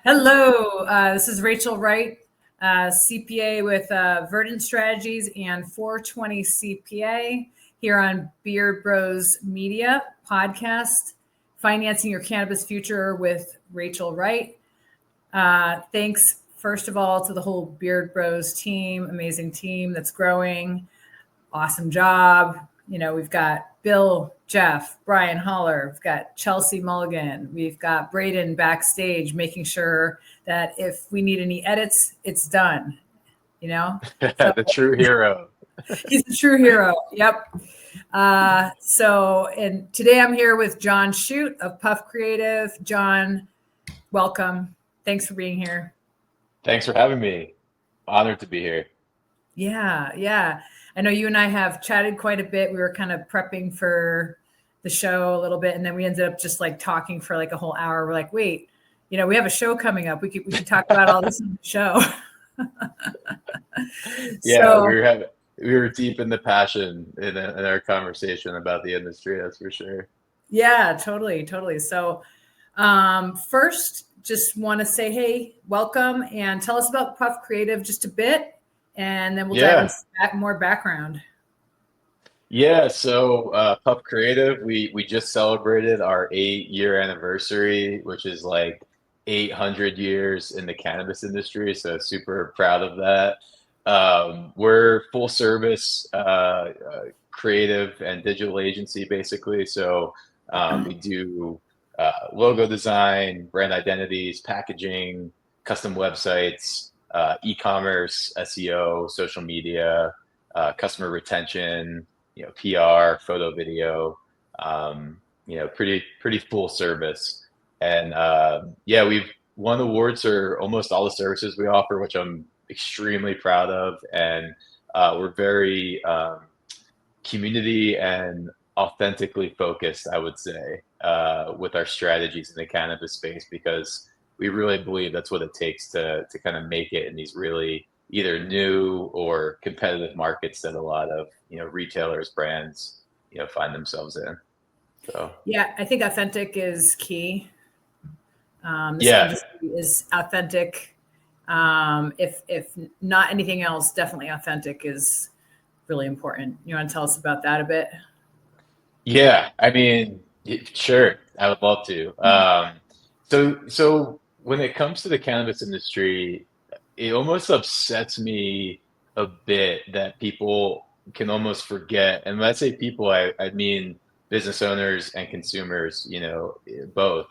Hello, this is Rachel Wright, CPA with Verdant Strategies and 420 CPA here on Beard Bros Media podcast, Financing Your Cannabis Future with Rachel Wright. Thanks, first of all, to the whole Beard Bros team, amazing team that's growing. Awesome job. You know, we've got Bill, Jeff, Brian Holler, we've got Chelsea Mulligan, we've got Braden backstage making sure that if we need any edits, it's done, you know? So The true hero. he's a true hero. Yep. And today I'm here with John Shute of Puff Creative. John, welcome. Thanks for being here. Thanks for having me. Honored to be here. Yeah. I know you and I have chatted quite a bit. We were kind of prepping for the show a little bit, and then we ended up just like talking for like a whole hour. We're like, wait, you know, we have a show coming up. We could talk about all this in the show. Yeah, we were deep in the passion in our conversation about the industry, that's for sure. Yeah, totally. So first, just want to say, hey, welcome, and tell us about Puff Creative just a bit, and then we'll dive into more background. Yeah, so Pup Creative, we just celebrated our 8-year anniversary, which is like 800 years in the cannabis industry. So super proud of that. We're full service creative and digital agency, basically. So we do logo design, brand identities, packaging, custom websites, e-commerce, SEO, social media, customer retention, PR, photo, video, pretty full service. And we've won awards for almost all the services we offer, which I'm extremely proud of. And we're very community and authentically focused, I would say, with our strategies in the cannabis space, because we really believe that's what it takes to kind of make it in these really either new or competitive markets that a lot of retailers, brands find themselves in. So yeah, I think authentic is key. This industry is authentic. If not anything else, definitely authentic is really important. You want to tell us about that a bit? Yeah, I mean, sure, I would love to. So when it comes to the cannabis industry, it almost upsets me a bit that people can almost forget. And when I say people, I mean business owners and consumers, both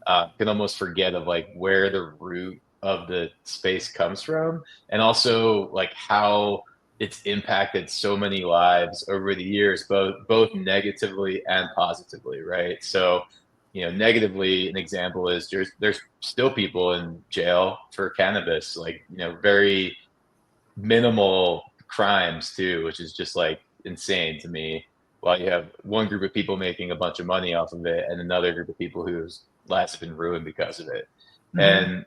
can almost forget of like where the root of the space comes from, and also like how it's impacted so many lives over the years, both negatively and positively, right? So, negatively, an example is there's still people in jail for cannabis, like very minimal crimes too, which is just like insane to me. While you have one group of people making a bunch of money off of it, and another group of people whose lives have been ruined because of it. Mm-hmm. And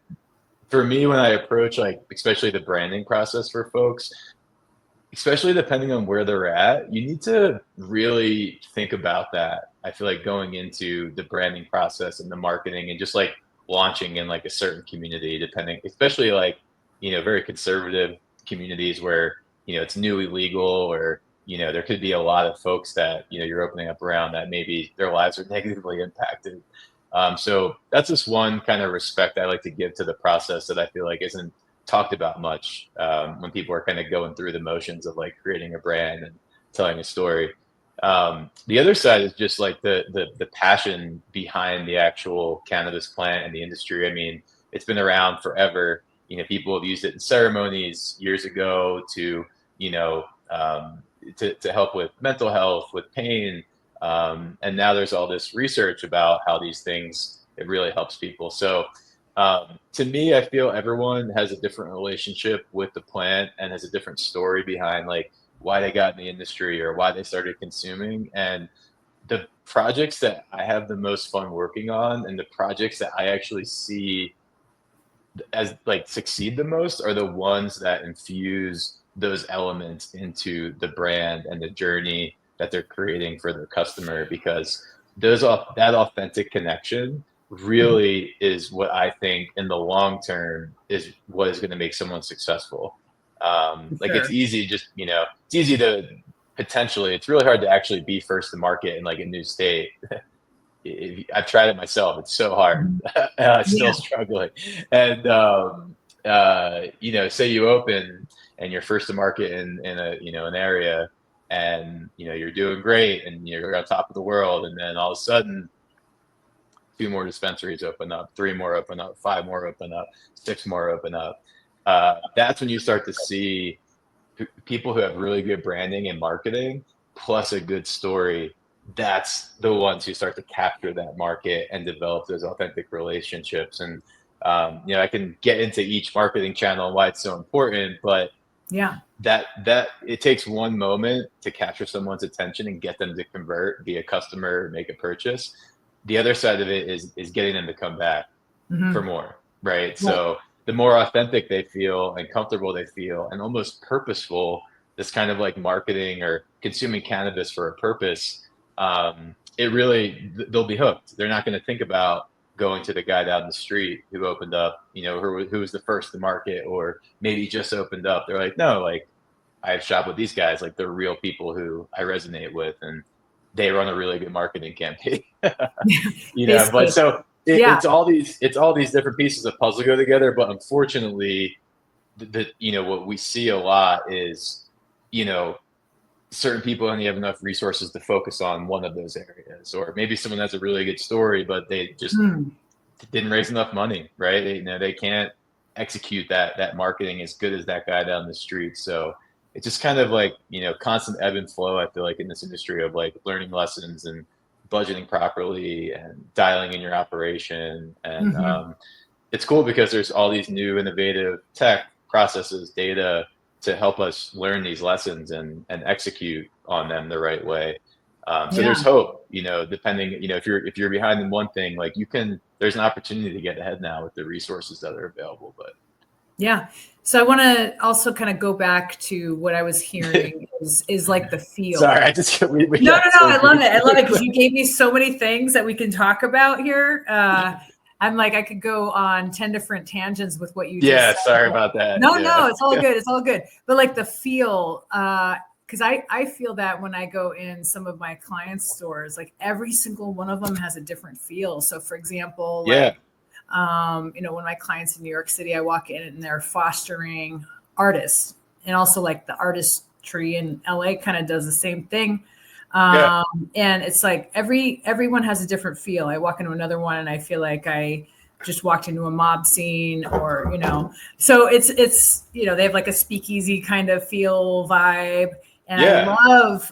for me, when I approach like especially the branding process for folks, especially depending on where they're at, you need to really think about that. I feel like going into the branding process and the marketing and just like launching in like a certain community, depending, especially like, very conservative communities where, it's newly legal, or, there could be a lot of folks that, you're opening up around that maybe their lives are negatively impacted. So that's just one kind of respect I like to give to the process that I feel like isn't talked about much when people are kind of going through the motions of like creating a brand and telling a story. The other side is just like the passion behind the actual cannabis plant and the industry. I mean, it's been around forever. People have used it in ceremonies years ago to to help with mental health, with pain, and now there's all this research about how these things, it really helps people. So to me, I feel everyone has a different relationship with the plant and has a different story behind like why they got in the industry or why they started consuming. And the projects that I have the most fun working on, and the projects that I actually see as like succeed the most, are the ones that infuse those elements into the brand and the journey that they're creating for their customer, because that authentic connection really is what I think in the long term is what is going to make someone successful. Like it's Sure. easy, just, it's easy to potentially, it's really hard to actually be first to market in like a new state. I've tried it myself. It's so hard. Mhm. Still Yeah. struggling. And, say you open and you're first to market in a, an area, and, you're doing great and you're on top of the world. And then all of a sudden, two more dispensaries open up, three more open up, five more open up, six more open up. That's when you start to see people who have really good branding and marketing plus a good story. That's the ones who start to capture that market and develop those authentic relationships. And I can get into each marketing channel and why it's so important, but Yeah. that it takes one moment to capture someone's attention and get them to convert, be a customer, make a purchase. The other side of it is getting them to come back for Hmm. more, right? Right. So the more authentic they feel and comfortable they feel and almost purposeful, this kind of like marketing or consuming cannabis for a purpose, it really, they'll be hooked. They're not going to think about going to the guy down the street who opened up, who was the first to market or maybe just opened up. They're like, no, like I've shopped with these guys, like they're real people who I resonate with, and they run a really good marketing campaign. But Basically. so Yeah. it's all these different pieces of puzzle go together. But unfortunately, what we see a lot is, you know, certain people only have enough resources to focus on one of those areas, or maybe someone has a really good story, but they just Hmm. didn't raise enough money, right? They can't execute that marketing as good as that guy down the street. So it's just kind of like, constant ebb and flow. I feel like in this industry of like learning lessons and budgeting properly and dialing in your operation. And Hmm. it's cool because there's all these new innovative tech processes, data to help us learn these lessons and execute on them the right way. So Yeah. there's hope, depending, if you're behind in one thing, like there's an opportunity to get ahead now with the resources that are available. But Yeah. So I want to also kind of go back to what I was hearing is like the feel. sorry, I just, we No, no, got no. so I love deep. it. I love it because you gave me so many things that we can talk about here. I'm like, I could go on 10 different tangents with what you just Yeah, said. sorry about that. No, Yeah. no, it's all good. It's all good. But like the feel, because I feel that when I go in some of my clients' stores, like every single one of them has a different feel. So for example, Yeah. like one of my clients in New York City, I walk in and they're fostering artists, and also like the artistry in LA kind of does the same thing. Yeah. And it's like everyone has a different feel. I walk into another one and I feel like I just walked into a mob scene, or so it's they have like a speakeasy kind of feel vibe. And Yeah.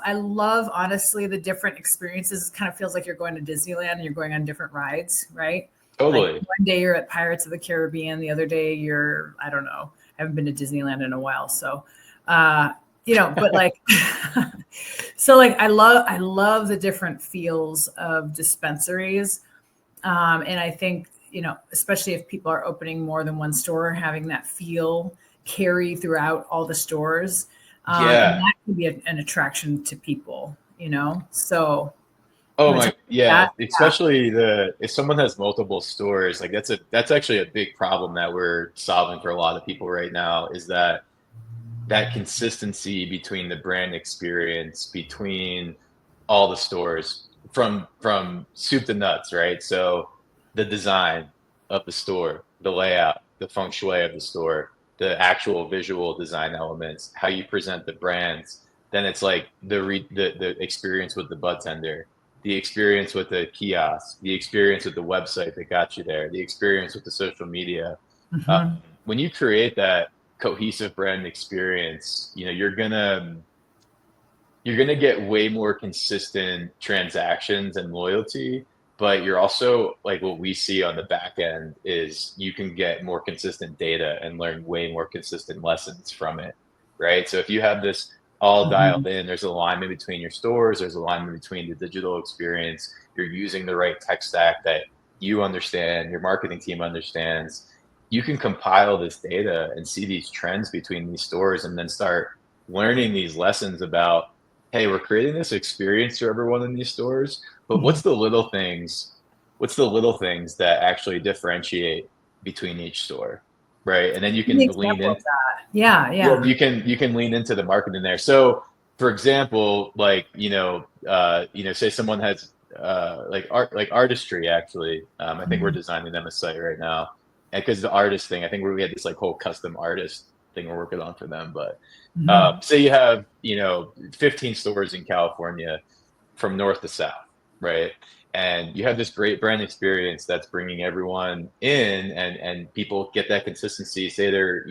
I love honestly the different experiences. It kind of feels like you're going to Disneyland and you're going on different rides, right? Like Totally. one day you're at Pirates of the Caribbean, the other day you're, I don't know, I haven't been to Disneyland in a while. So, but like, so like, I love the different feels of dispensaries. And I think, especially if people are opening more than one store, having that feel carry throughout all the stores. And Yeah. that can be an attraction to people, so. Oh You want to my, talk yeah. about that? Especially if someone has multiple stores, like that's actually a big problem that we're solving for a lot of people right now, is that consistency between the brand experience between all the stores from soup to nuts, right? So the design of the store, the layout, the feng shui of the store, the actual visual design elements, how you present the brands. Then it's like the experience with the bud tender, the experience with the kiosk, the experience with the website that got you there, the experience with the social media. Mhm. When you create that cohesive brand experience, you're gonna get way more consistent transactions and loyalty, but you're also like what we see on the back end is you can get more consistent data and learn way more consistent lessons from it, right? So if you have this all Mhm. dialed in, there's alignment between your stores, there's alignment between the digital experience, you're using the right tech stack that you understand, your marketing team understands. You can compile this data and see these trends between these stores and then start learning these lessons about, hey, we're creating this experience for everyone in these stores, but what's Mhm. the little things what's the little things that actually differentiate between each store, right? And then you Give me can an lean example in. of that. Yeah, Yeah, yeah. you can lean into the marketing there. So, for example, like say someone has like artistry. Actually, I think we're Mhm. designing them a site right now, and because the artist thing, I think we had this like whole custom artist thing we're working on for them. But Mhm. say you have 15 stores in California from north to south, right? And you have this great brand experience that's bringing everyone in, and people get that consistency. Say they're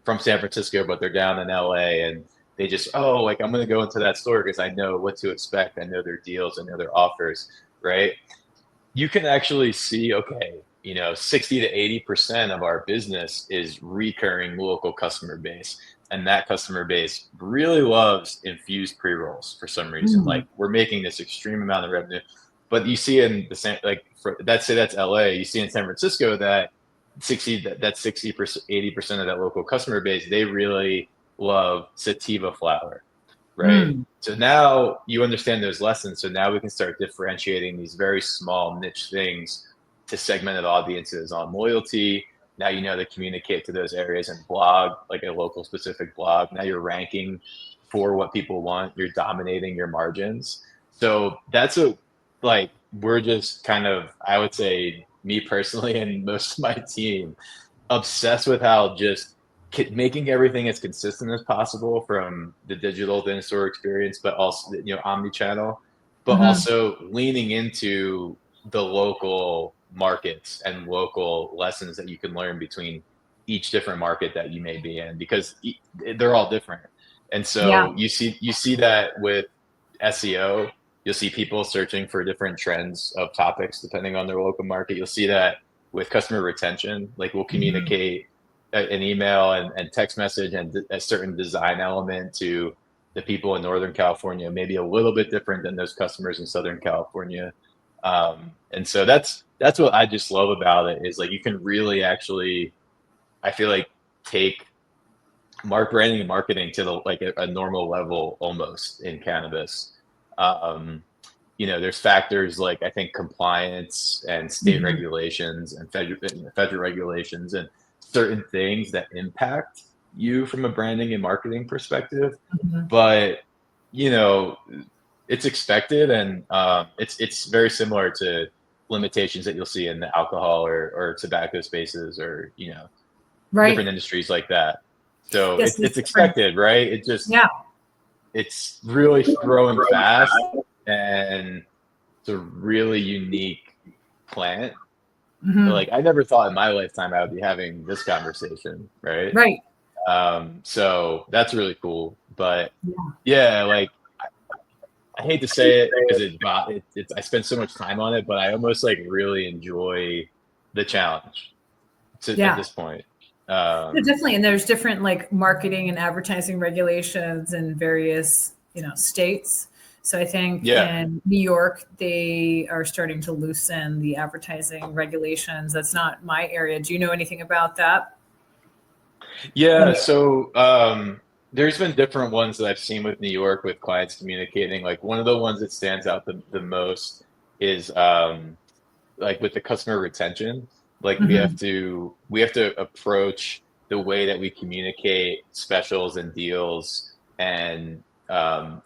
from San Francisco, but they're down in LA, and they just like I'm going to go into that store because I know what to expect. I know their deals, I know their offers, right? You can actually see, okay, 60 to 80% of our business is recurring local customer base. And that customer base really loves infused pre-rolls for some reason. Mm. Like we're making this extreme amount of revenue. But you see in the same, like let's say that's LA, you see in San Francisco that 60%, 80% of that local customer base, they really love sativa flower, right? Mm. So now you understand those lessons. So now we can start differentiating these very small niche things to segmented audiences on loyalty. Now you know to communicate to those areas and blog, like a local specific blog. Now you're ranking for what people want. You're dominating your margins. So that's like we're just kind of, I would say, me personally and most of my team obsessed with how just making everything as consistent as possible from the digital to in-store experience, but also omni-channel, but Mhm. also leaning into the local markets and local lessons that you can learn between each different market that you may be in, because they're all different. And Yeah. so you see that with SEO. You'll see people searching for different trends of topics depending on their local market. You'll see that with customer retention. Like we'll Mhm. communicate an email and text message and a certain design element to the people in Northern California, maybe a little bit different than those customers in Southern California. And so that's what I just love about it, is like you can really actually, I feel like, take branding and marketing to a normal level almost in cannabis. Um, there's factors like I think compliance and state Mhm. regulations and federal regulations and certain things that impact you from a branding and marketing perspective. Mhm. But you know, it's expected, and it's very similar to limitations that you'll see in the alcohol or tobacco spaces, or different Right. industries like that. So Yes, it's there's different. expected, right? Yeah. It's really growing fast, and it's a really unique plant. Mhm. Like I never thought in my lifetime I would be having this conversation, right? Right. So that's really cool. But Yeah. yeah, like I hate to say it because I spend so much time on it, but I almost like really enjoy the challenge at Yeah. this point. No, Um, definitely. And there's different like marketing and advertising regulations in various, states. So I think yeah, in New York, they are starting to loosen the advertising regulations. That's not my area. Do you know anything about that? yeah. So there's been different ones that I've seen with New York with clients communicating. Like one of the ones that stands out the most is like with the customer retention. Like Hmm. we have to approach the way that we communicate specials and deals and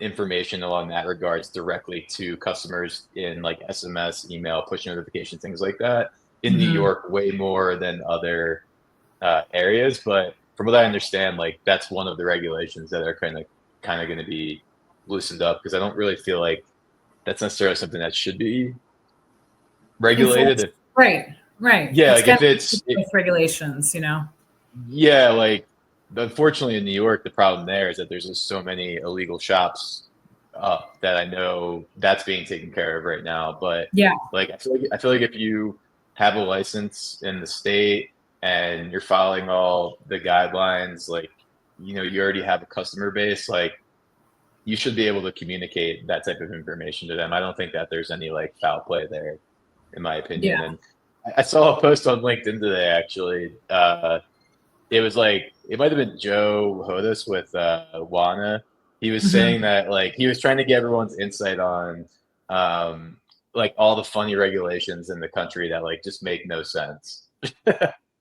information along that regards directly to customers in like SMS, email, push notifications, things like that in New Hmm. York way more than other areas. But from what I understand, like that's one of the regulations that are kind of going to be loosened up, because I don't really feel like that's necessarily something that should be regulated. Enforced. If Right. Right. Yeah, It's like got if to it's be with regulations. yeah, like unfortunately in New York, the problem there is that there's just so many illegal shops up that I know that's being taken care of right now. But Yeah. like I feel like if you have a license in the state and you're following all the guidelines, like you already have a customer base, like you should be able to communicate that type of information to them. I don't think that there's any like foul play there, in my opinion. Yeah. And I saw a post on LinkedIn today, actually. It was like it might have been Joe Hodas with Wana. He was Hmm. saying that like he was trying to get everyone's insight on um, like all the funny regulations in the country that like just make no sense.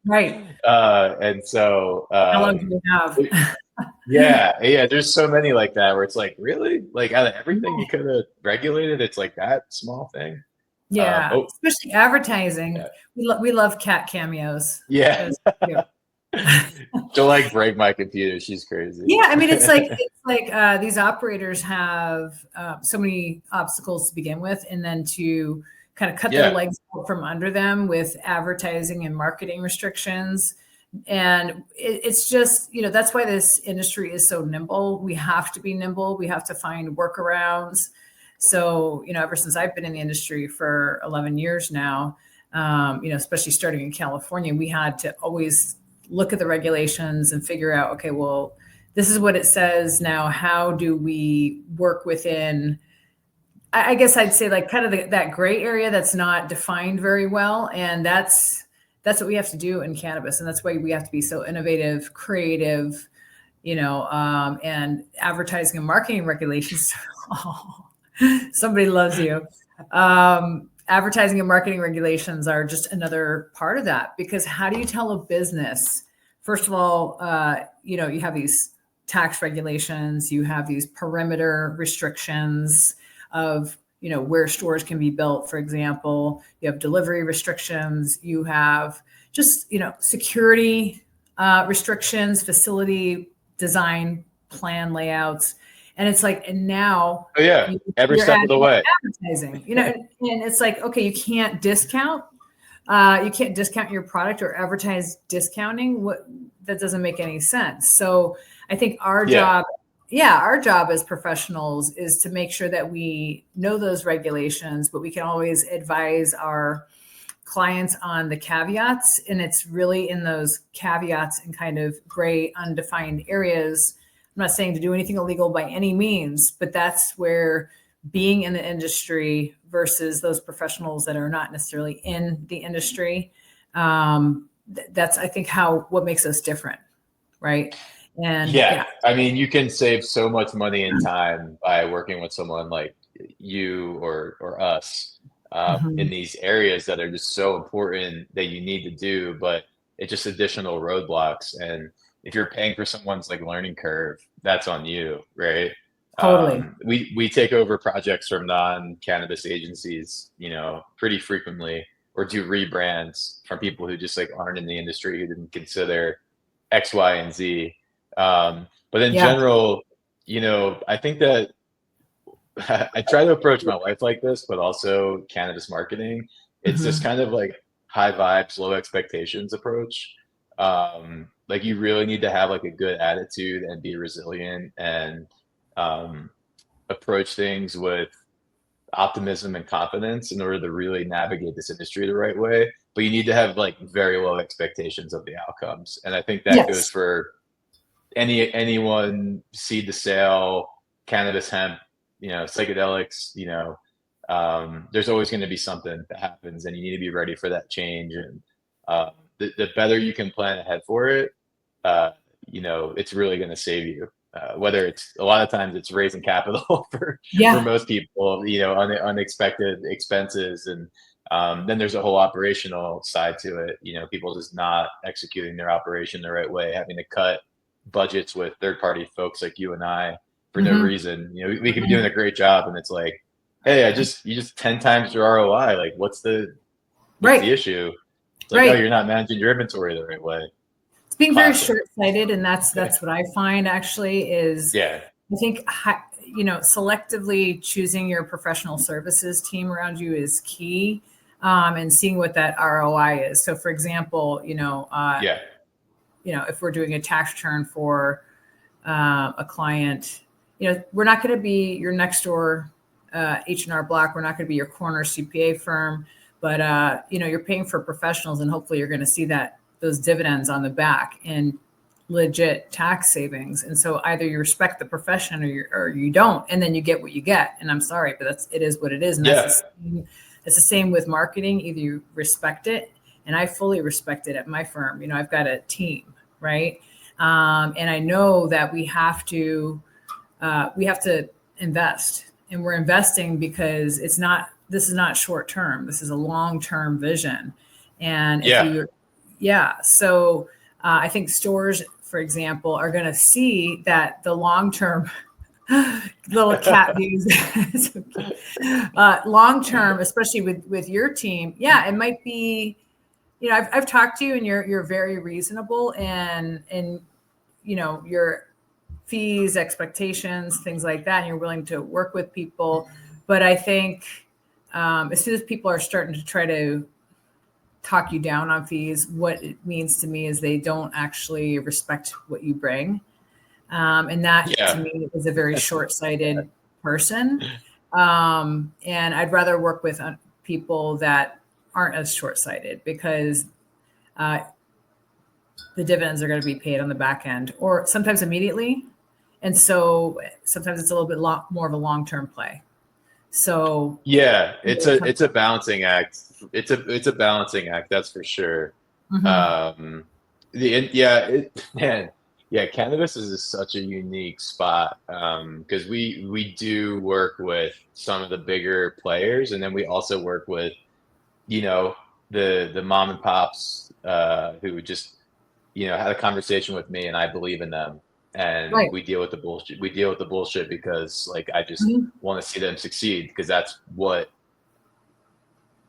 Right. And so, How long do we have? yeah, there's so many like that where it's like, really? Like out of everything you could have regulated, it's like that small thing. Yeah, Oh, especially advertising. yeah. We love cat cameos. Yeah. Those are cute. She'll like break my computer. She's crazy. Yeah, I mean, it's like these operators have so many obstacles to begin with, and then to kind of cut their Yeah. legs out from under them with advertising and marketing restrictions. And it's just, that's why this industry is so nimble. We have to be nimble. We have to find workarounds. So, ever since I've been in the industry for 11 years now, especially starting in California, we had to always look at the regulations and figure out, okay, well, this is what it says now. How do we work within, I guess I'd say like kind of that gray area that's not defined very well. And that's what we have to do in cannabis. And that's why we have to be so innovative, creative, and advertising and marketing regulations. Oh, somebody loves you. Advertising and marketing regulations are just another part of that, because how do you tell a business? First of all, you have these tax regulations, you have these perimeter restrictions of, where stores can be built, for example, you have delivery restrictions, you have just, security restrictions, facility design plan layouts. And it's like, and now Oh yeah, every step of the way. Advertising, and it's like, okay, you can't discount your product or advertise discounting. That doesn't make any sense. So I think our job as professionals is to make sure that we know those regulations, but we can always advise our clients on the caveats. And it's really in those caveats and kind of gray, undefined areas. I'm not saying to do anything illegal by any means, but that's where being in the industry versus those professionals that are not necessarily in the industry, that's, I think, what makes us different, right? And yeah, I mean, you can save so much money and time by working with someone like you or us in these areas that are just so important that you need to do, but it's just additional roadblocks. And if you're paying for someone's like learning curve, that's on you, right? Totally. We take over projects from non-cannabis agencies, pretty frequently, or do rebrands from people who just like aren't in the industry, who didn't consider X, Y, and Z. But in general, I think that I try to approach my life like this, but also cannabis marketing. It's this kind of like high vibes, low expectations approach. Like you really need to have like a good attitude and be resilient and approach things with optimism and confidence in order to really navigate this industry the right way. But you need to have like very low expectations of the outcomes. And I think that goes for anyone, seed to sale, cannabis, hemp, psychedelics, there's always going to be something that happens and you need to be ready for that change. And the better you can plan ahead for it, it's really going to save you. Whether it's a lot of times it's raising capital for most people, unexpected expenses. And then there's a whole operational side to it. People just not executing their operation the right way, having to cut budgets with third-party folks like you and I for no reason. We could be doing a great job, and it's like, hey, you just 10 times your ROI. Like, what's the issue? It's like, oh, you're not managing your inventory the right way. It's being very short-sighted, and that's what I find actually is. I think selectively choosing your professional services team around you is key, and seeing what that ROI is. So, for example, if we're doing a tax return for a client, we're not going to be your next door H&R Block. We're not going to be your corner CPA firm, but you're paying for professionals, and hopefully you're going to see those dividends on the back and legit tax savings. And so either you respect the profession or you don't, and then you get what you get. And I'm sorry, but it is what it is. And that's the same with marketing. Either you respect it, and I fully respect it at my firm. I've got a team, right? And I know that we have to invest, and we're investing because it's not this is not short term. This is a long-term vision. And if Yeah. you, so I think stores, for example, are going to see that the long-term little cat views, long-term, especially with your team. Yeah, it might be, I've talked to you and you're very reasonable and your fees, expectations, things like that. And you're willing to work with people. But I think as soon as people are starting to try to talk you down on fees, what it means to me is they don't actually respect what you bring. And that to me is a very short-sighted person. And I'd rather work with people that aren't as short-sighted because the dividends are going to be paid on the back end or sometimes immediately. And so sometimes it's a little bit more of a long-term play. So it's a balancing act. It's a balancing act, that's for sure. Mm-hmm. Cannabis is such a unique spot because we do work with some of the bigger players, and then we also work with the mom and pops who just had a conversation with me, and I believe in them. And we deal with the bullshit. We deal with the bullshit because I just want to see them succeed, because that's what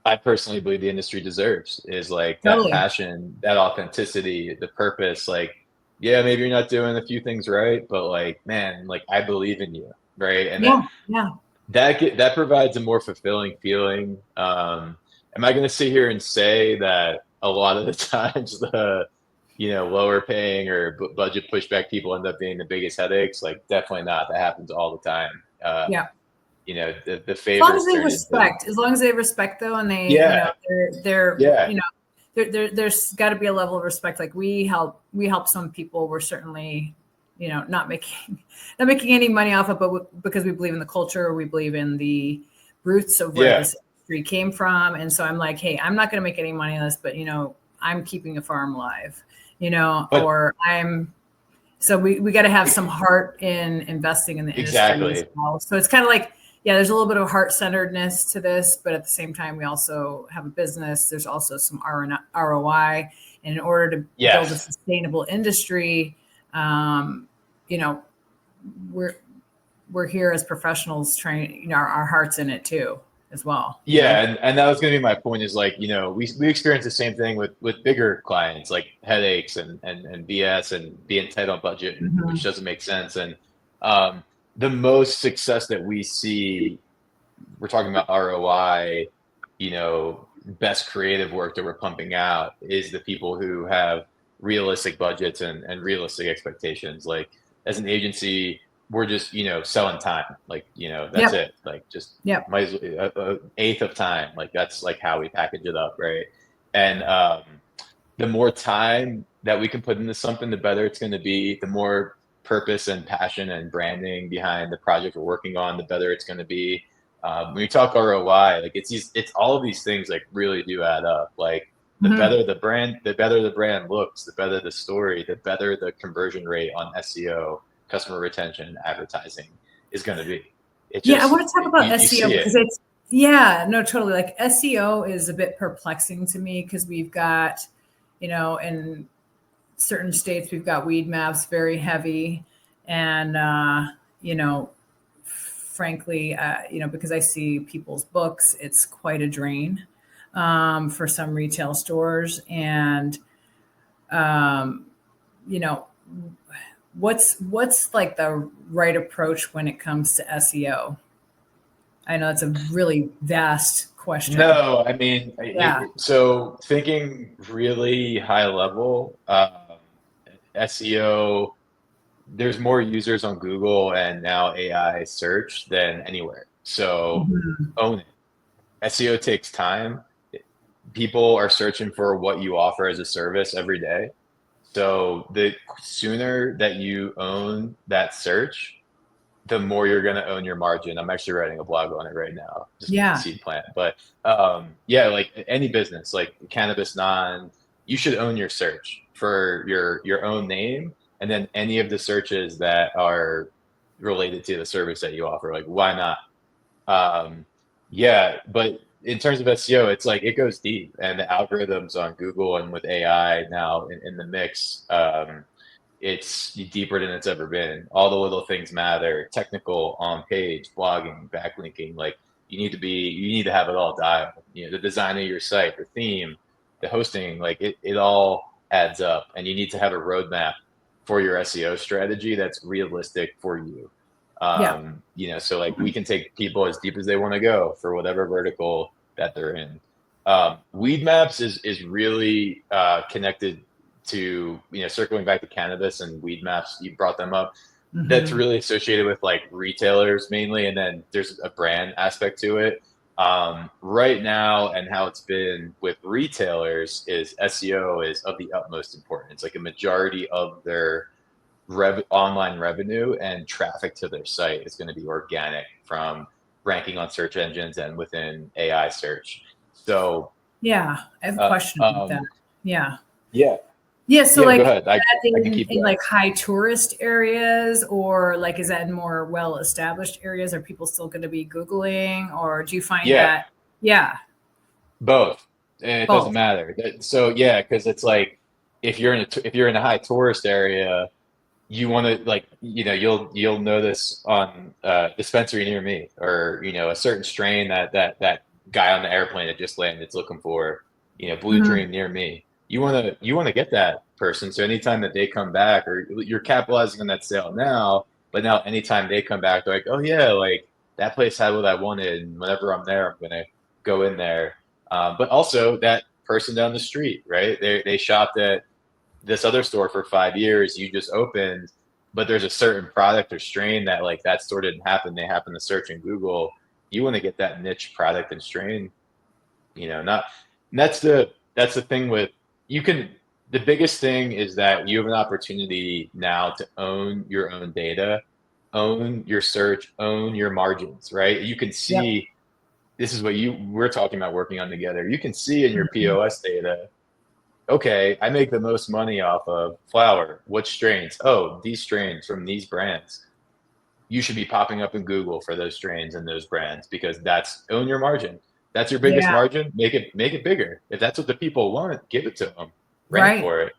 I personally believe the industry deserves, is that passion, that authenticity, the purpose. Maybe you're not doing a few things right, but man, I believe in you. Right. And that provides a more fulfilling feeling. Am I going to sit here and say that a lot of the times the lower paying or budget pushback people end up being the biggest headaches? Definitely not. That happens all the time. The favors. As long as they respect though, and they, there's got to be a level of respect. We help some people. We're certainly, not making any money off of, but because we believe in the culture, we believe in the roots of where this industry came from. And so I'm like, hey, I'm not going to make any money on this, but I'm keeping a farm alive, so we got to have some heart in investing in the industry as well. So it's kind of there's a little bit of heart-centeredness to this, but at the same time, we also have a business. There's also some ROI. And in order to build a sustainable industry, we're here as professionals trying, our heart's in it too, as well. And that was going to be my point, is we experience the same thing with bigger clients, headaches and BS and being tight on budget, which doesn't make sense. And the most success that we see, we're talking about ROI, best creative work that we're pumping out, is the people who have realistic budgets and realistic expectations. As an agency, we're just, selling time. That's it. Might as well, eighth of time. That's how we package it up. Right. And the more time that we can put into something, the better it's going to be. The more purpose and passion and branding behind the project we're working on, the better it's going to be. When we talk ROI, it's all of these things really do add up. The better the brand looks, the better the story, the better the conversion rate on SEO, customer retention, advertising is going to be. I want to talk about SEO because it's totally. SEO is a bit perplexing to me because we've got, in certain states, we've got weed maps very heavy. And, frankly, because I see people's books, it's quite a drain for some retail stores. And, what's the right approach when it comes to SEO? I know it's a really vast question. No, I mean, so thinking really high level, SEO, there's more users on Google and now AI search than anywhere. So own it. SEO takes time. People are searching for what you offer as a service every day. So the sooner that you own that search, the more you're going to own your margin. I'm actually writing a blog on it right now. Just seed plant. But any business, Cannabis Non, you should own your search for your own name, and then any of the searches that are related to the service that you offer. Why not? Yeah, but in terms of SEO, it's like it goes deep, and the algorithms on Google and with AI now in the mix, it's deeper than it's ever been. All the little things matter. Technical, on page, blogging, backlinking. Like you need to have it all dialed. You know, the design of your site, the theme, the hosting, like it all adds up, and you need to have a roadmap for your SEO strategy that's realistic for you. Yeah. You know, so like we can take people as deep as they want to go for whatever vertical that they're in. Weed maps is really connected to, you know, circling back to cannabis and weed maps, you brought them up. That's Hmm. really associated with like retailers mainly, and then there's a brand aspect to it. Right now, and how it's been with retailers is SEO is of the utmost importance. Like a majority of their online revenue and traffic to their site is going to be organic from ranking on search engines and within AI search. So, Yeah. I have a uh, question about that. um, Yeah. yeah, Yeah. So yeah, go like, is ahead. that I can keep in going. like high tourist areas, or like is that in more well established areas? Are people still going to be Googling, or do you find Yeah, that? Yeah, both. And it doesn't both. matter. So yeah, because it's like if you're in a high tourist area, you want to like, you know, you'll notice on dispensary near me, or you know, a certain strain that guy on the airplane that just landed is looking for, you know, Blue Hmm. Dream near me. You want to get that person, so anytime that they come back, or you're capitalizing on that sale now, but now anytime they come back, they're like, oh yeah, like that place had what I wanted, and whenever I'm there, I'm gonna go in there. But also that person down the street, right? They shopped at this other store for 5 years, you just opened, but there's a certain product or strain that like that store didn't happen. They happen to search in Google. You want to get that niche product and strain, you know, not, and that's the thing with, you can, the biggest thing is that you have an opportunity now to own your own data, own your search, own your margins, right? You can Yep. see, this is what we're talking about working on together. You can see in your Mhm. POS data, okay, I make the most money off of flower. What strains? Oh, these strains from these brands. You should be popping up in Google for those strains and those brands, because that's, own your margin. That's your biggest Yeah. margin. Make it bigger. If that's what the people want, give it to them. Rank Right. for it.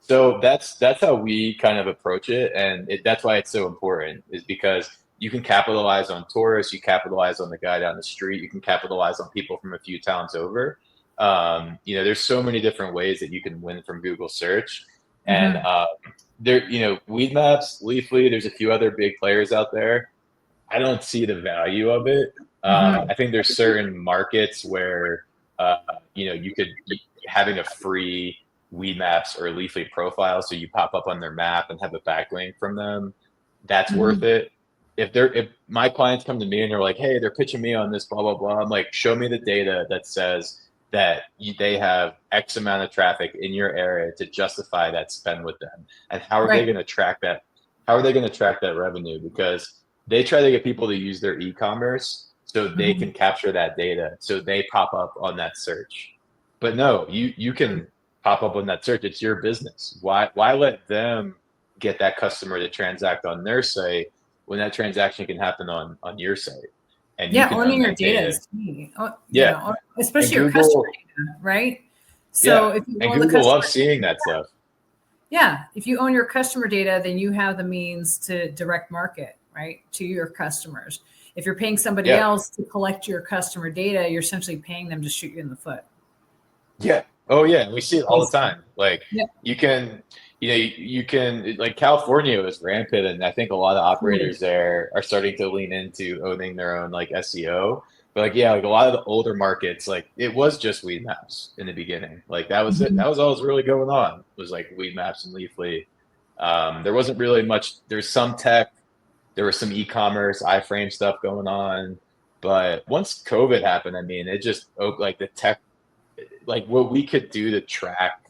So that's how we kind of approach it, and that's why it's so important. Is because you can capitalize on tourists, you capitalize on the guy down the street, you can capitalize on people from a few towns over. You know, there's so many different ways that you can win from Google search, and Hmm. there, you know, Weed Maps, Leafly, there's a few other big players out there. I don't see the value of it. Hmm. I think there's certain markets where, uh, you know, having a free Weed Maps or Leafly profile, so you pop up on their map and have a backlink from them, that's worth Hmm. it. If my clients come to me and they're like, hey, they're pitching me on this, blah blah blah, I'm like, show me the data that says that they have X amount of traffic in your area to justify that spend with them, and how are they Right. going to track that? How are they going to track that revenue? Because they try to get people to use their e-commerce so they Hmm. can capture that data, so they pop up on that search. But no, you can pop up on that search. It's your business. Why let them get that customer to transact on their site when that transaction can happen on your site, and you Yeah. can Owning own your that data data. is key. You Yeah, know, and especially your customer Google, data, right? yeah, So if you and own the Google customer loves seeing data, that stuff. yeah, if you own your customer data, then you have the means to direct market, right, to your customers. If you're paying somebody Yeah, else to collect your customer data, you're essentially paying them to shoot you in the foot. yeah. Oh, yeah. We see it all the Basically. time. Like Yeah. you can, you know, you can, like California is rampant, and I think a lot of Totally. operators there are starting to lean into owning their own like SEO. But like, yeah, like a lot of the older markets, like it was just Weed Maps in the beginning. Like that was it. Mhm. That was all that was really going on, was like Weed Maps and Leafly. There wasn't really much. There's some tech. There was some e-commerce, iframe stuff going on. But once COVID happened, I mean, it just like the tech, like what we could do to track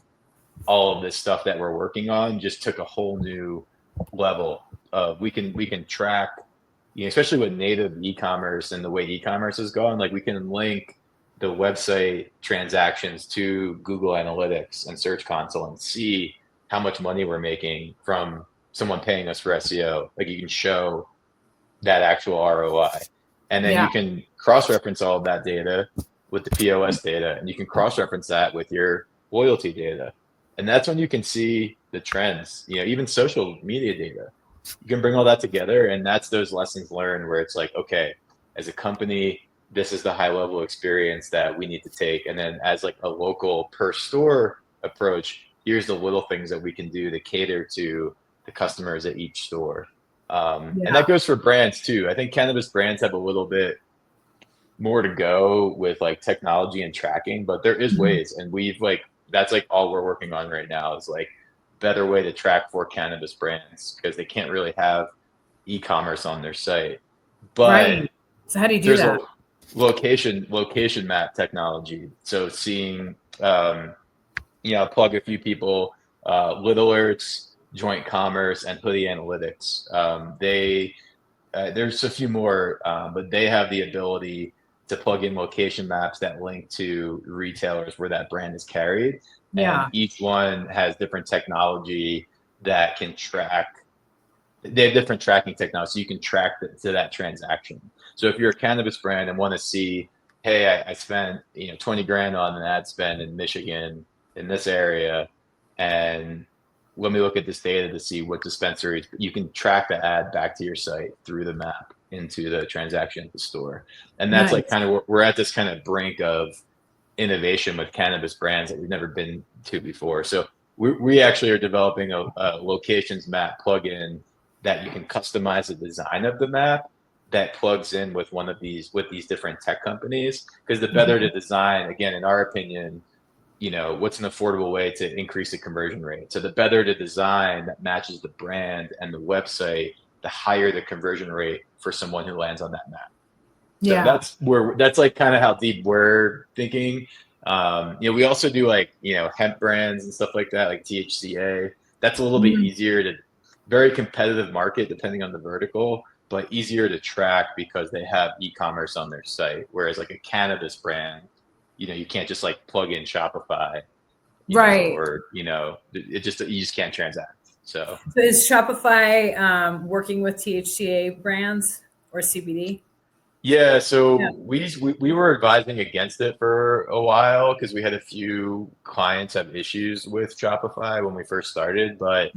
all of this stuff that we're working on just took a whole new level of, we can track, you know, especially with native e-commerce and the way e-commerce is going, like we can link the website transactions to Google Analytics and Search Console and see how much money we're making from someone paying us for SEO. Like you can show that actual ROI. And then you can cross-reference all of that data with the POS data, and you can cross-reference that with your loyalty data. And that's when you can see the trends, even social media data. You can bring all that together, and that's those lessons learned where it's like, okay, as a company, this is the high level experience that we need to take. And then as like a local per store approach, here's the little things that we can do to cater to the customers at each store. And that goes for brands too. I think cannabis brands have a little bit more to go with like technology and tracking, but there is ways, and that's like all we're working on right now is like better way to track for cannabis brands, because they can't really have e-commerce on their site. But so how do you do that? Location map technology. So seeing, plug a few people, Lit Alerts, Joint Commerce, and Hoodie Analytics. There's a few more, but they have the ability to plug in location maps that link to retailers where that brand is carried. And each one has different technology that can track. They have different tracking technology, so you can track to that transaction. So if you're a cannabis brand and want to see, hey, I spent 20 grand on an ad spend in Michigan in this area, and let me look at this data to see what dispensaries, you can track the ad back to your site through the map into the transaction at the store. And that's like kind of, we're at this kind of brink of innovation with cannabis brands that we've never been to before. So we actually are developing a locations map plugin that you can customize the design of the map that plugs in with these different tech companies. Because the better the design, again, in our opinion, what's an affordable way to increase the conversion rate? So the better the design that matches the brand and the website, the higher the conversion rate for someone who lands on that map. So that's like kind of how deep we're thinking. We also do like, hemp brands and stuff like that, like THCA. That's a little bit easier very competitive market depending on the vertical, but easier to track because they have e-commerce on their site. Whereas like a cannabis brand, you can't just like plug in Shopify, or you just can't transact. So is Shopify working with THCA brands or CBD? Yeah, so we were advising against it for a while because we had a few clients have issues with Shopify when we first started. But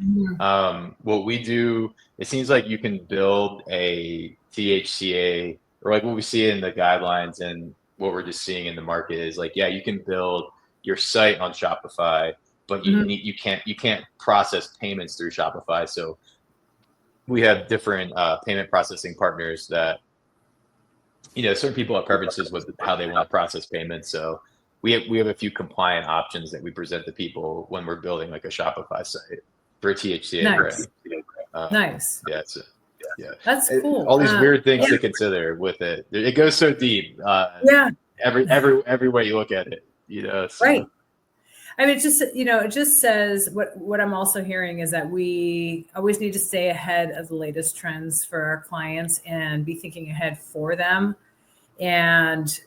what we do, it seems like you can build a THCA, or like what we see in the guidelines and what we're just seeing in the market is like, you can build your site on Shopify, but you can't process payments through Shopify. So we have different payment processing partners that certain people have preferences with how they want to process payments. So we have a few compliant options that we present to people when we're building like a Shopify site for a THCA brand. Nice. Yeah. That's cool. All these weird things to consider with it. It goes so deep. Every way you look at it, So. Right. I mean, it just says what I'm also hearing is that we always need to stay ahead of the latest trends for our clients and be thinking ahead for them, and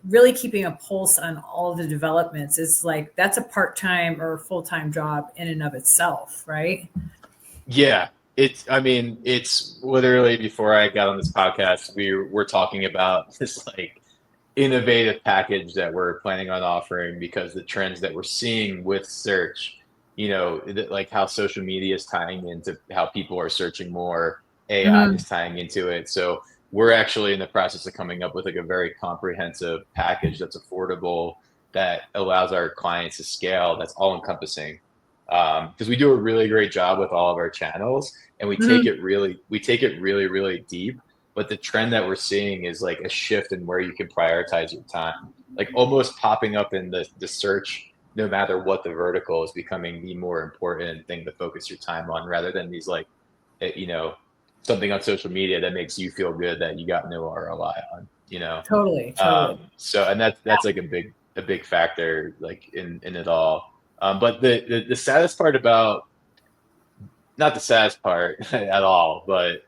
really keeping a pulse on all the developments. It's like that's a part-time or full-time job in and of itself, right? Yeah. It's literally before I got on this podcast, we're talking about this like innovative package that we're planning on offering, because the trends that we're seeing with search, like how social media is tying into how people are searching more, AI is tying into it. So we're actually in the process of coming up with like a very comprehensive package that's affordable, that allows our clients to scale, that's all encompassing. Because we do a really great job with all of our channels, and we take it really, really deep. But the trend that we're seeing is like a shift in where you can prioritize your time, like almost popping up in the search, no matter what the vertical, is becoming the more important thing to focus your time on, rather than these like, something on social media that makes you feel good that you got no ROI on, Totally. So, and that's like a big factor like in it all. But the saddest part about, not the saddest part at all, but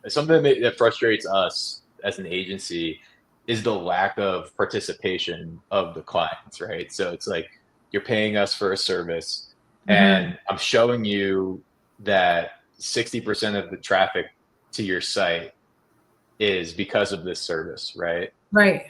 something that frustrates us as an agency is the lack of participation of the clients, right? So it's like you're paying us for a service, and I'm showing you that 60% of the traffic to your site is because of this service, right? Right.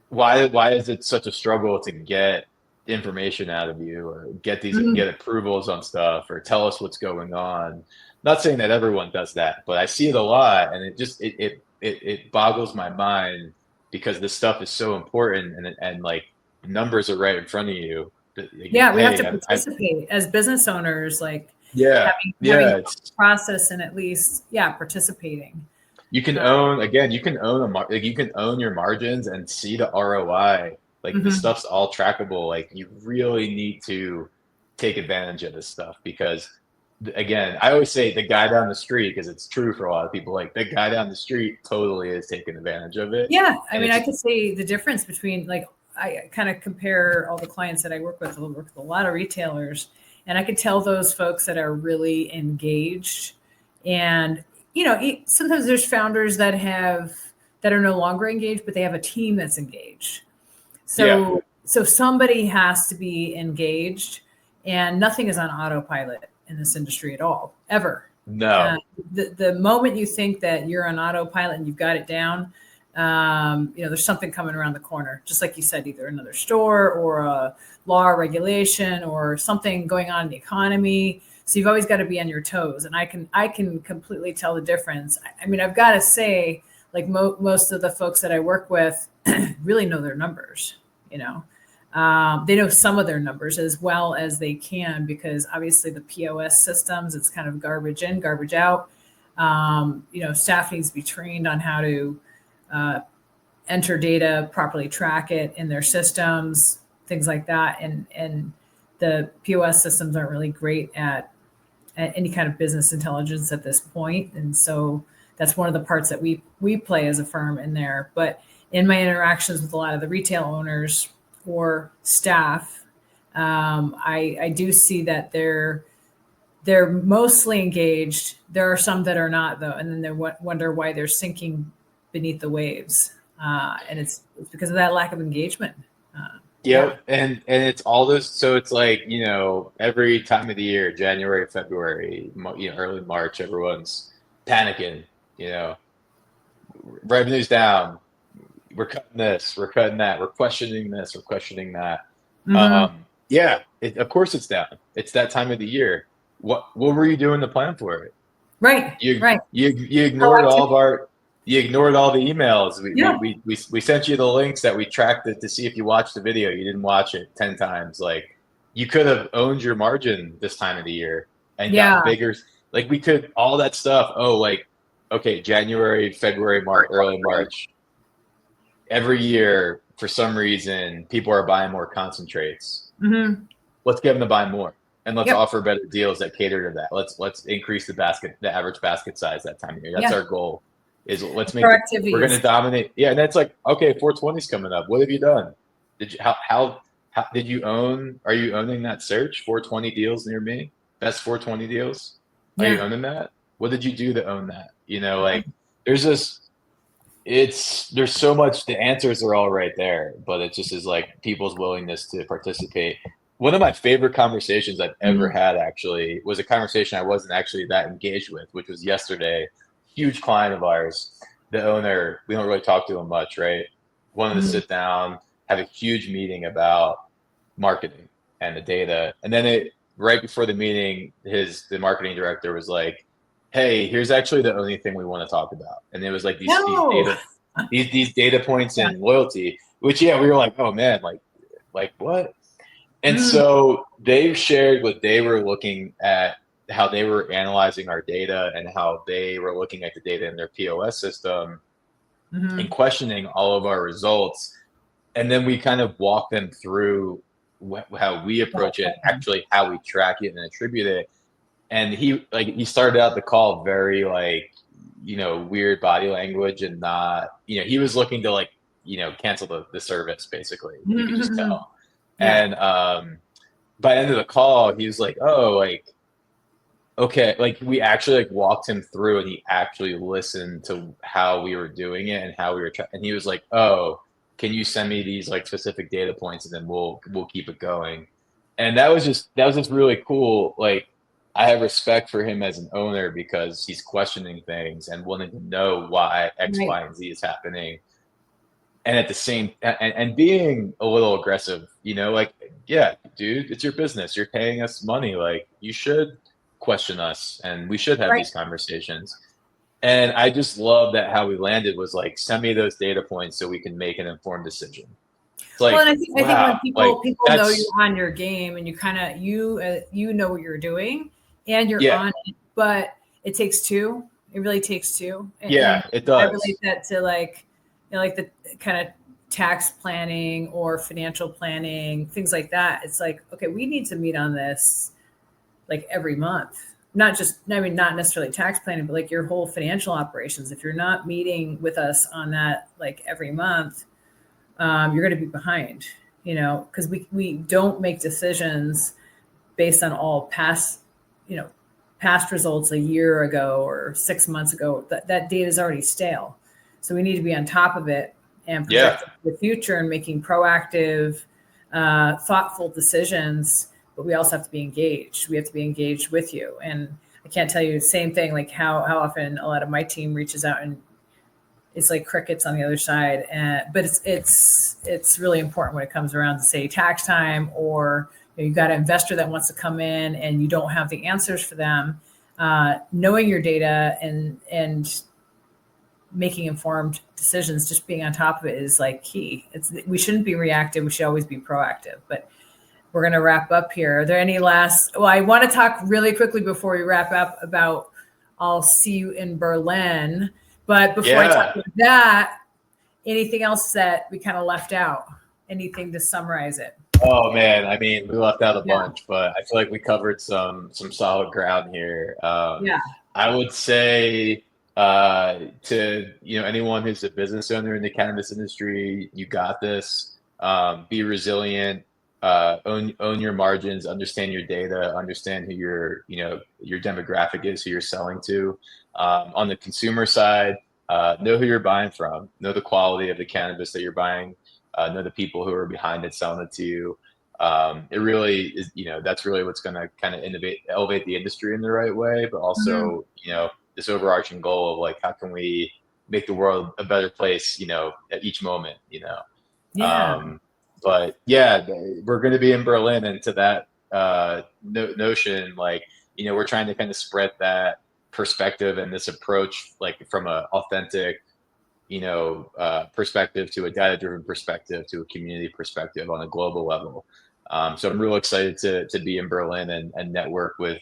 Why is it such a struggle to get information out of you, or get approvals on stuff, or tell us what's going on? Not saying that everyone does that, but I see it a lot, and it boggles my mind, because this stuff is so important, and like, numbers are right in front of you. Yeah, we have to Hey, participate as business owners, like yeah, having yeah. the process, and at least, participating. You can own, again, you can own like, you can own your margins and see the ROI. Like, this stuff's all trackable. Like, you really need to take advantage of this stuff, because again, I always say the guy down the street, because it's true for a lot of people. Like, the guy down the street totally is taking advantage of it. Yeah, I mean, I could say the difference between, like, I kind of compare all the clients that I work with. I work with a lot of retailers, and I could tell those folks that are really engaged. And sometimes there's founders that are no longer engaged, but they have a team that's engaged. So somebody has to be engaged, and nothing is on autopilot in this industry at all, ever. No. The moment you think that you're on autopilot and you've got it down, there's something coming around the corner. Just like you said, either another store or a law or regulation or something going on in the economy. So you've always got to be on your toes. And I can completely tell the difference. I mean, I've got to say, like, most of the folks that I work with really know their numbers. They know some of their numbers as well as they can, because obviously the POS systems, it's kind of garbage in, garbage out. Staff needs to be trained on how to enter data, properly track it in their systems, things like that. And the POS systems aren't really great at any kind of business intelligence at this point. And so that's one of the parts that we play as a firm in there. But in my interactions with a lot of the retail owners or staff, I do see that they're mostly engaged. There are some that are not, though, and then they wonder why they're sinking beneath the waves, and it's because of that lack of engagement. And it's all this. So it's like, every time of the year, January, February, early March, everyone's panicking. Revenue's down. We're cutting this. We're cutting that. We're questioning this. We're questioning that. Of course it's down. It's that time of the year. What were you doing to plan for it? Right. You ignored you ignored all the emails. We sent you the links that we tracked it to see if you watched the video. You didn't watch it 10 times. Like, you could have owned your margin this time of the year and got bigger. Like, we could, all that stuff. Oh, like, okay, January, February, March, early March. Every year, for some reason, people are buying more concentrates. Let's get them to buy more, and let's offer better deals that cater to that. Let's increase the average basket size that time of year. That's our goal. Is let's make we're going to dominate. Yeah, and that's like, okay, 420's coming up. What have you done? Did you how did you own? Are you owning that search? 420 deals near me. Best 420 deals. Are you owning that? What did you do to own that? Like, there's so much. The answers are all right there, but it just is like people's willingness to participate. One of my favorite conversations I've ever had, actually, was a conversation I wasn't actually that engaged with, which was yesterday. Huge client of ours, the owner, we don't really talk to him much, right? Wanted to sit down, have a huge meeting about marketing and the data. And then right before the meeting, the marketing director was like, hey, here's actually the only thing we want to talk about. And it was like these data points in loyalty, which, we were like, oh man, like what? And so they shared what they were looking at, how they were analyzing our data and how they were looking at the data in their POS system and questioning all of our results. And then we kind of walk them through how we approach it, actually how we track it and attribute it. And he started out the call very weird body language, and not, he was looking to cancel the service, basically. You could just tell. And by the end of the call, he was like, oh, okay, we actually walked him through, and he actually listened to how we were doing it and how we were and he was like, oh, can you send me these specific data points, and then we'll keep it going. And that was just really cool. I have respect for him as an owner because he's questioning things and wanting to know why X, Right. Y, and Z is happening. And at the same and being a little aggressive, like, yeah, dude, it's your business. You're paying us money. Like, you should question us and we should have Right. these conversations. And I just love that how we landed was like, send me those data points so we can make an informed decision. It's Well, like, and I think when wow, like people know you're that's on your game and you kind of you know what you're doing and you're yeah, on it, but it takes two. It really takes two, and yeah, it I relate does. that to like like the kind of tax planning or financial planning, things like that. It's like, okay, we need to meet on this like every month. Not just, I mean, not necessarily tax planning, but like your whole financial operations. If you're not meeting with us on that like every month, you're going to be behind, because we don't make decisions based on all past, past results a year ago or 6 months ago. That data is already stale. So we need to be on top of it and Yeah. projecting the future and making proactive, thoughtful decisions. But we also have to be engaged. We have to be engaged with you. And I can't tell you the same thing, like how often a lot of my team reaches out and it's like crickets on the other side. But it's really important when it comes around to say tax time, or you've got an investor that wants to come in and you don't have the answers for them. Knowing your data and making informed decisions, just being on top of it is like key. We shouldn't be reactive. We should always be proactive. But we're going to wrap up here. Are there any last? Well, I want to talk really quickly before we wrap up about I'll see you in Berlin. But before I talk Yeah. about that, anything else that we kind of left out? Anything to summarize it? Oh man, I mean, we left out a Yeah. bunch, but I feel like we covered some solid ground here. Yeah. I would say to anyone who's a business owner in the cannabis industry, you got this. Be resilient. Own your margins. Understand your data. Understand who your demographic is, who you're selling to. On the consumer side, know who you're buying from. Know the quality of the cannabis that you're buying. Know the people who are behind it selling it to you. It really is, that's really what's going to kind of elevate the industry in the right way, but Mhm. also, this overarching goal of like, how can we make the world a better place, at each moment. Yeah. Um, but yeah, we're going to be in Berlin, and to that notion, like, we're trying to kind of spread that perspective and this approach, like from a authentic perspective to a data-driven perspective to a community perspective on a global level. So I'm real excited to be in Berlin and network with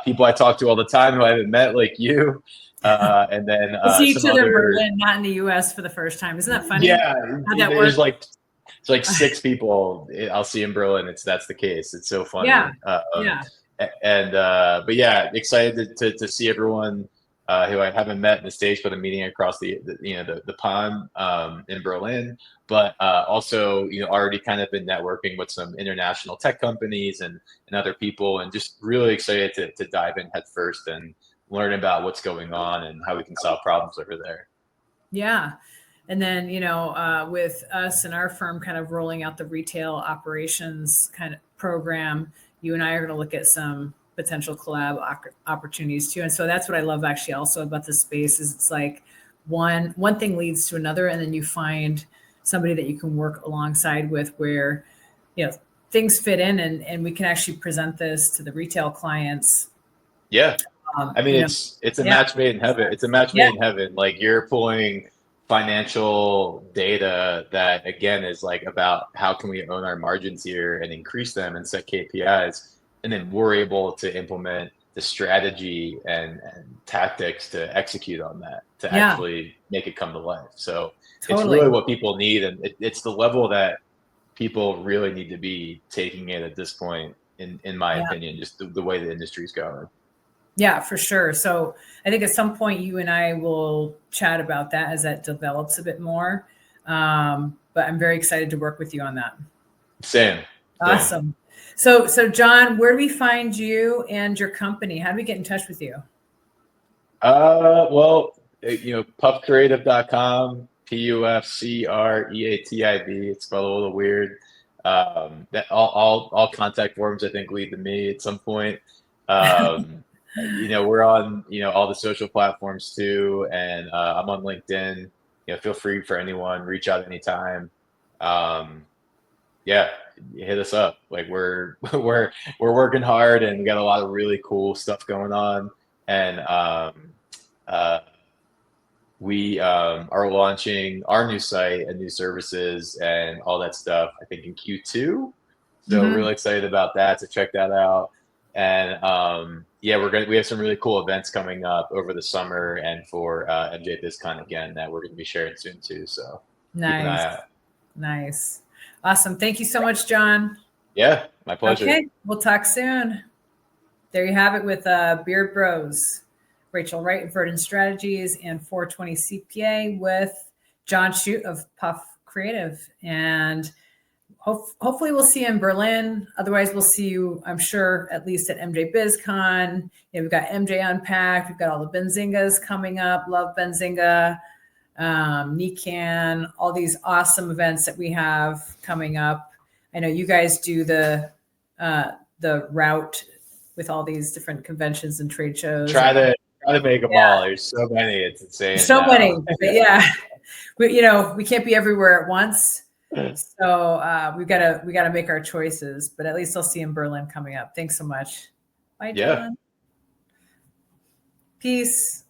people I talk to all the time who I haven't met, like you, and then We'll see each some other in other. Berlin, not in the US for the first time. Isn't that funny Yeah, how that there's works? like it's like six people I'll see in Berlin. That's the case. It's so Yeah. funny. Yeah. And but yeah, excited to see everyone who I haven't met in the States, but I'm meeting across the pond in Berlin. But also, already kind of been networking with some international tech companies and other people, and just really excited to dive in head first and learn about what's going on and how we can solve problems over there. Yeah. And then, with us and our firm kind of rolling out the retail operations kind of program, you and I are going to look at some potential collab opportunities too. And so that's what I love actually also about this space is it's like one thing leads to another, and then you find somebody that you can work alongside with where, things fit in and we can actually present this to the retail clients. Yeah. I mean, You know, it's a yeah, match made in heaven. It's a match yeah, made in heaven. Like, you're pulling financial data that again is like about how can we own our margins here and increase them and set KPIs, and then we're able to implement the strategy and tactics to execute on that to yeah, actually make it come to life. So it's really totally. what people need, and it's the level that people really need to be taking it at this point, in my Yeah. opinion, just the way the industry's going. Yeah, for sure. So I think at some point you and I will chat about that as that develops a bit more. But I'm very excited to work with you on that. Same. Same. Awesome. So John, where do we find you and your company? How do we get in touch with you? Well, puffcreative.com, PUFCREATIV. It's spelled a little weird. That all contact forms I think lead to me at some point. We're on, all the social platforms too. And I'm on LinkedIn. Feel free for anyone, reach out anytime. Um, yeah, hit us up. Like we're working hard and we got a lot of really cool stuff going on. And uh, we are launching our new site and new services and all that stuff, I think in Q2. So Mhm. really excited about that. So check that out. And yeah, we have some really cool events coming up over the summer and for MJ BizCon again that we're gonna be sharing soon too. So keep an eye Nice. out. Nice. Awesome. Thank you so much, John. Yeah, my pleasure. Okay, we'll talk soon. There you have it with Beard Bros, Rachel Wright of Verdant Strategies, and 420 CPA with John Shute of Puff Creative. And hopefully we'll see you in Berlin. Otherwise, we'll see you, I'm sure, at least at MJ BizCon. We've got MJ Unpacked. We've got all the Benzingas coming up. Love Benzinga, Nican, all these awesome events that we have coming up. I know you guys do the route with all these different conventions and trade shows. Try to make them all. There's so many. It's insane. So now. many, but yeah, we can't be everywhere at once. So we gotta make our choices. But at least I'll see you in Berlin coming up. Thanks so much. Bye, John. Yeah. Peace.